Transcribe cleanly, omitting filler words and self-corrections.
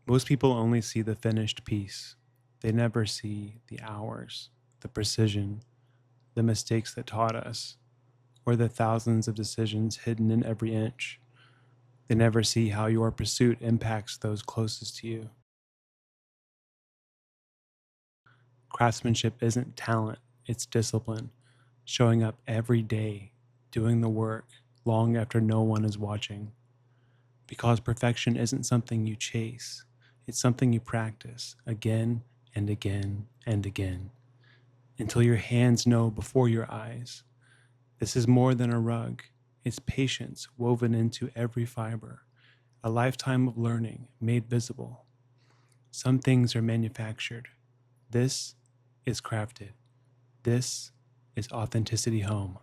Most people only see the finished piece. They never see the hours, the precision, the mistakes that taught us, or the thousands of decisions hidden in every inch. They never see how your pursuit impacts those closest to you. Craftsmanship isn't talent, it's discipline, showing up every day, doing the work long after no one is watching. Because perfection isn't something you chase, it's something you practice again and again and again until your hands know before your eyes. This is more than a rug, it's patience woven into every fiber, a lifetime of learning made visible. Some things are manufactured. This is crafted. This is authenticity home.